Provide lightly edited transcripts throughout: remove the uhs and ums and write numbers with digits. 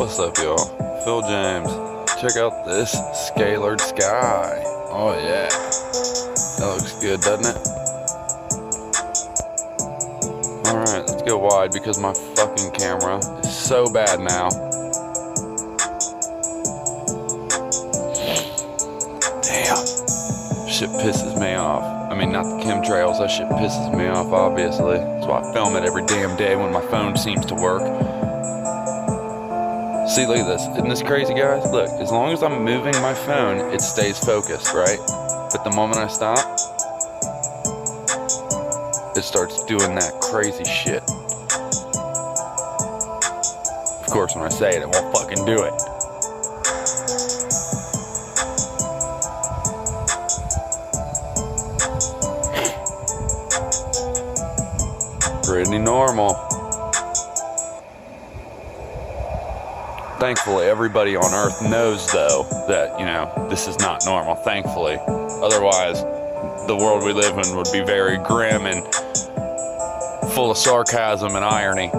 What's up, y'all? Phil James. Check out this scalared sky. Oh yeah, that looks good, doesn't it? Alright, let's go wide because my fucking camera is so bad now. Damn. Shit pisses me off. I mean, not the chemtrails, that shit pisses me off, obviously. That's why I film it every damn day when my phone seems to work. See, look at this. Isn't this crazy, guys? Look, as long as I'm moving my phone, it stays focused, right? But the moment I stop, it starts doing that crazy shit. Of course, when I say it, it won't fucking do it. Pretty normal. Thankfully, everybody on Earth knows, though, that, you know, this is not normal, thankfully. Otherwise, the world we live in would be very grim and full of sarcasm and irony.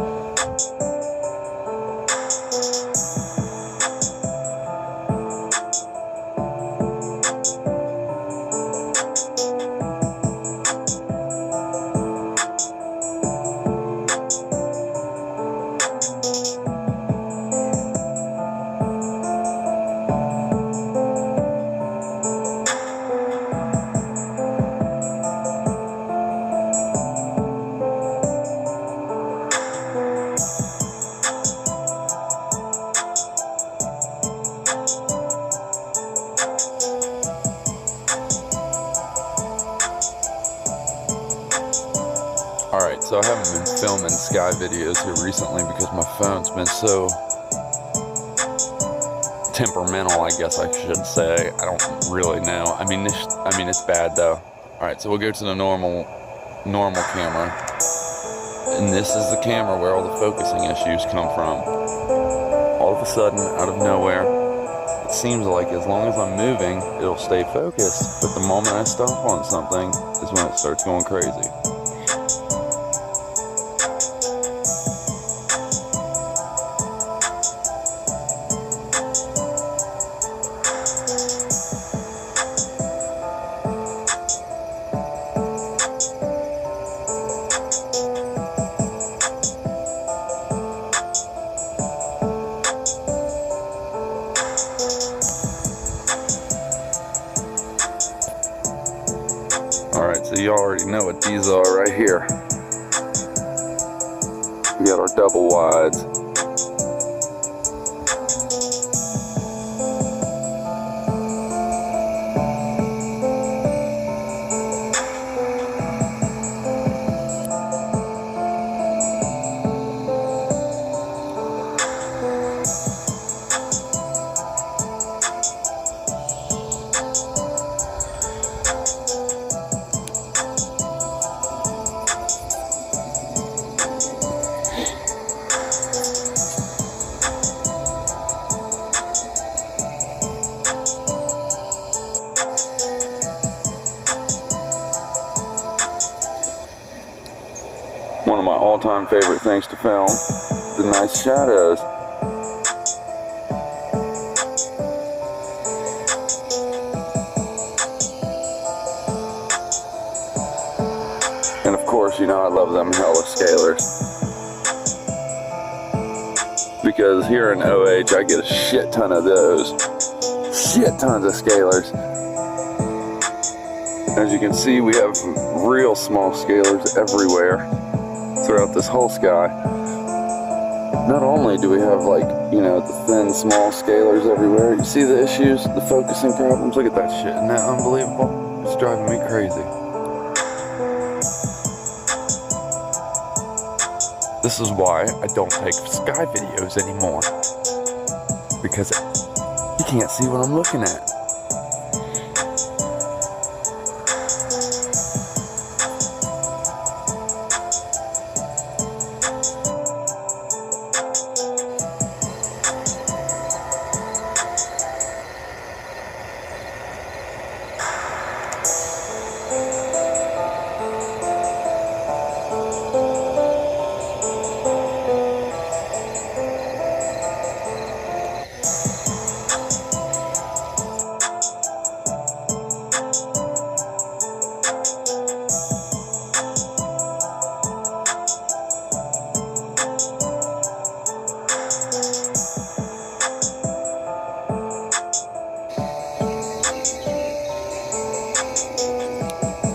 Alright, so I haven't been filming sky videos here recently because my phone's been so temperamental, I guess I should say. I don't really know. I mean, it's bad though. Alright, so we'll go to the normal camera. And this is the camera where all the focusing issues come from. All of a sudden, out of nowhere, it seems like as long as I'm moving, it'll stay focused. But the moment I stop on something is when it starts going crazy. Alright, so you already know what these are right here. We got our double wides. One of my all-time favorite things to film, the nice shadows. And of course, you know I love them hella scalars. Because here in OH, I get a shit ton of those. Shit tons of scalars. As you can see, we have real small scalars everywhere throughout this whole sky. Not only do we have, like, you know, the thin, small scalars everywhere, you see the issues, the focusing problems. Look at that shit, isn't that unbelievable? It's driving me crazy. This is why I don't take sky videos anymore. Because you can't see what I'm looking at.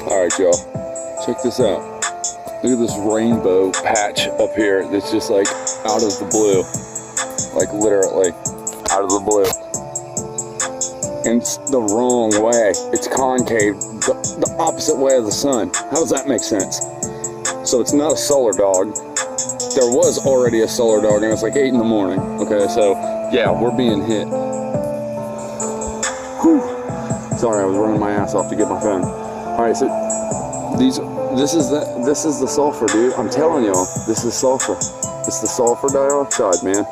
Alright y'all, check this out. Look at this rainbow patch up here that's just like out of the blue. Like literally out of the blue. And it's the wrong way. It's concave, the opposite way of the sun. How does that make sense? So it's not a solar dog. There was already a solar dog and it's like 8 in the morning. Okay, so yeah, we're being hit. Whew. Sorry, I was running my ass off to get my phone. Alright, so this is the sulfur, dude. I'm telling y'all, this is sulfur. It's the sulfur dioxide, man.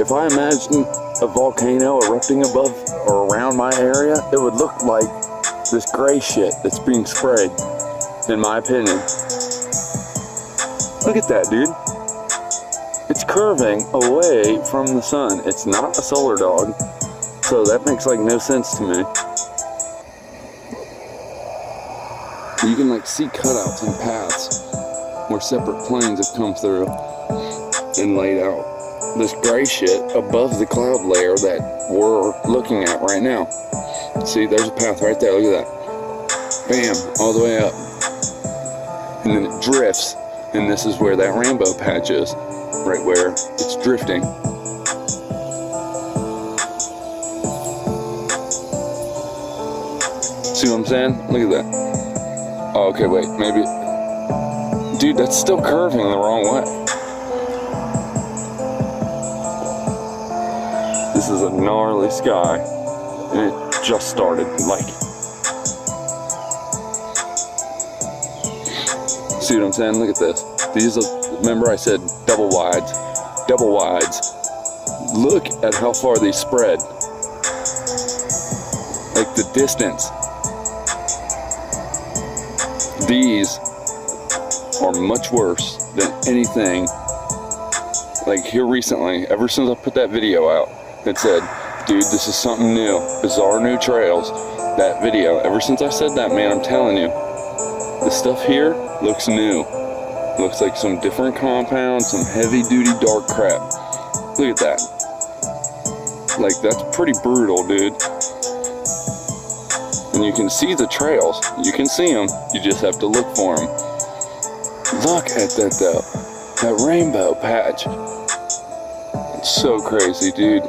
If I imagine a volcano erupting above or around my area, it would look like this gray shit that's being sprayed, in my opinion. Look at that, dude. It's curving away from the sun. It's not a solar dog, so that makes like no sense to me. You can like see cutouts and paths where separate planes have come through and laid out this gray shit above the cloud layer that we're looking at right now. See, there's a path right there, look at that. Bam, all the way up. And then it drifts, and this is where that rainbow patch is, right where it's drifting. See what I'm saying? Look at that. Oh, okay, wait, maybe. Dude, that's still curving the wrong way. This is a gnarly sky, and it just started, like. See what I'm saying? Look at this. These are, remember I said double wides. Double wides. Look at how far these spread. Like the distance. These are much worse than anything. Like here recently, ever since I put that video out, that said, dude, this is something new, bizarre new trails. That video, ever since I said that, man, I'm telling you, the stuff here looks new. Looks like some different compounds, some heavy duty dark crap. Look at that. Like, that's pretty brutal, dude. And you can see the trails. You can see them. You just have to look for them. Look at that, though. That rainbow patch. It's so crazy, dude.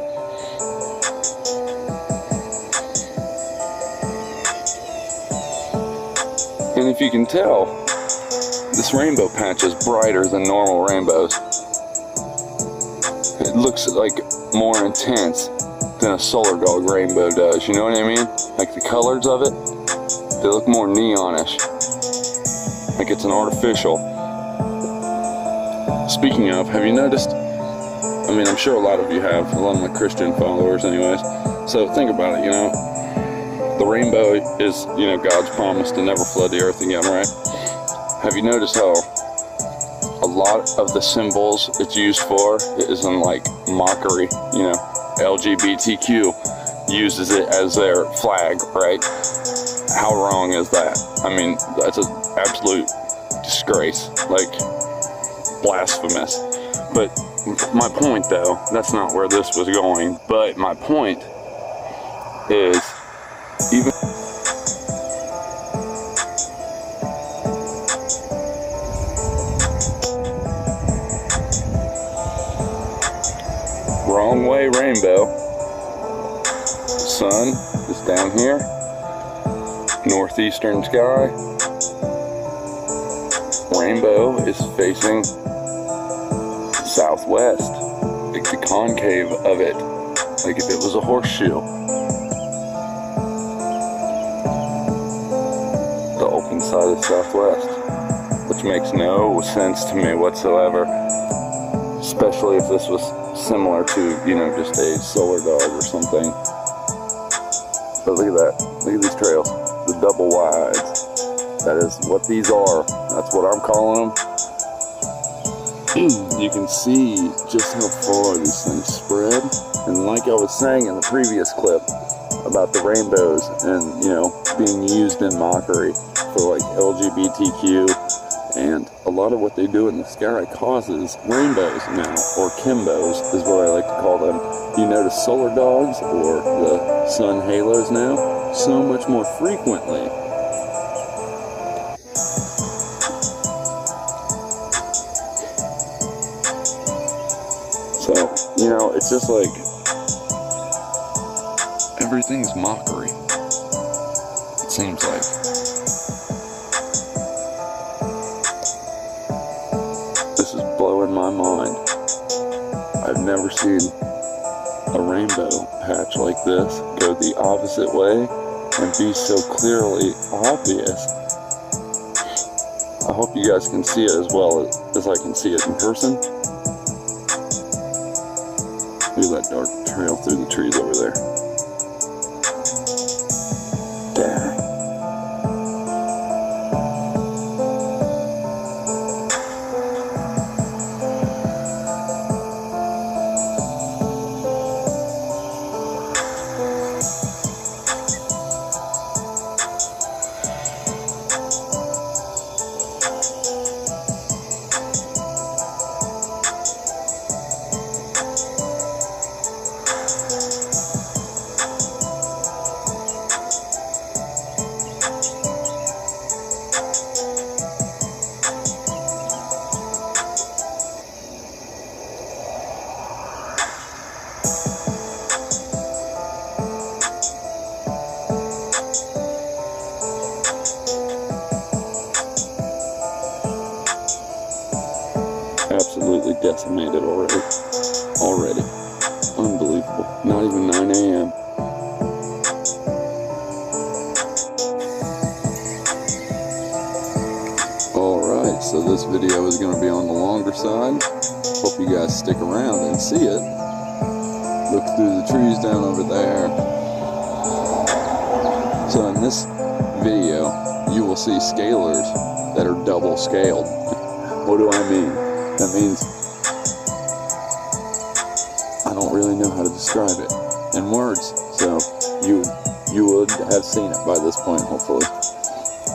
And if you can tell, this rainbow patch is brighter than normal rainbows. It looks like more intense than a solar dog rainbow does, you know what I mean? Like the colors of it, they look more neonish. Like it's an artificial. Speaking of, have you noticed, I mean, I'm sure a lot of you have, a lot of my Christian followers anyways, so think about it, you know, the rainbow is, you know, God's promise to never flood the earth again, right? Have you noticed how a lot of the symbols it's used for is in like mockery, you know, LGBTQ uses it as their flag, right? How wrong is that? I mean, that's an absolute disgrace, like blasphemous. But my point though, that's not where this was going, but my point is even wrong way rainbow. Sun is down here. northeastern sky. Rainbow is facing southwest, like the concave of it, like if it was a horseshoe. The open side of southwest, which makes no sense to me whatsoever, especially if this was similar to, you know, just a solar dog or something. But look at that, look at these trails, the double wides. That is what these are. That's what I'm calling them. You can see just how far these things spread. And like I was saying in the previous clip about the rainbows and, you know, being used in mockery for like LGBTQ, and a lot of what they do in the sky causes rainbows now, or Chembos is what I like to call them. You notice solar dogs or the sun halos now so much more frequently. So, you know, it's just like everything's mockery, it seems like. This is blowing my mind. I've never seen a rainbow patch like this go the opposite way and be so clearly obvious. I hope you guys can see it as well as I can see it in person. Look at that dark trail through the trees over there. Dang. Absolutely decimated already. Unbelievable. Not even 9 a.m. Alright, so this video is going to be on the longer side. Hope you guys stick around and see it. Look through the trees down over there. So in this video, you will see scalars that are double scaled. What do I mean? That means I don't really know how to describe it in words. So you would have seen it by this point, hopefully.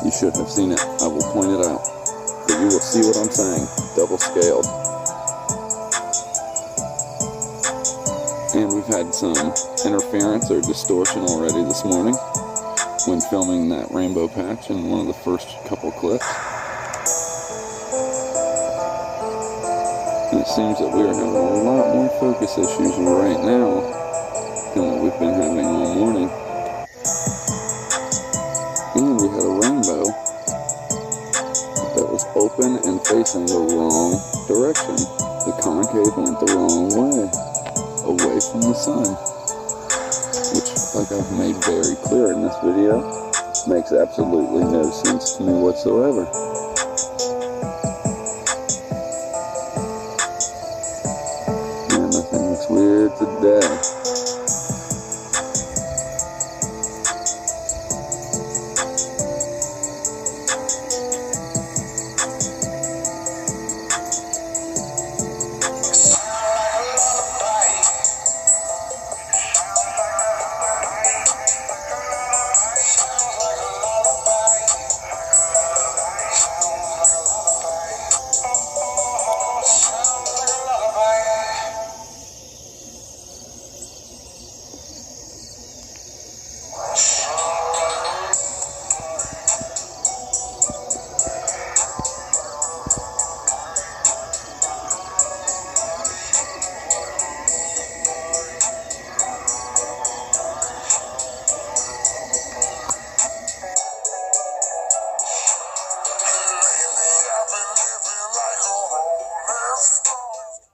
You should have seen it. I will point it out. But you will see what I'm saying. Double scaled. And we've had some interference or distortion already this morning when filming that rainbow patch in one of the first couple clips. And it seems that we are having a lot more focus issues right now than what we've been having all morning. And we had a rainbow that was open and facing the wrong direction. The concave went the wrong way, away from the sun. Which, like I've made very clear in this video, makes absolutely no sense to me whatsoever. Weird today.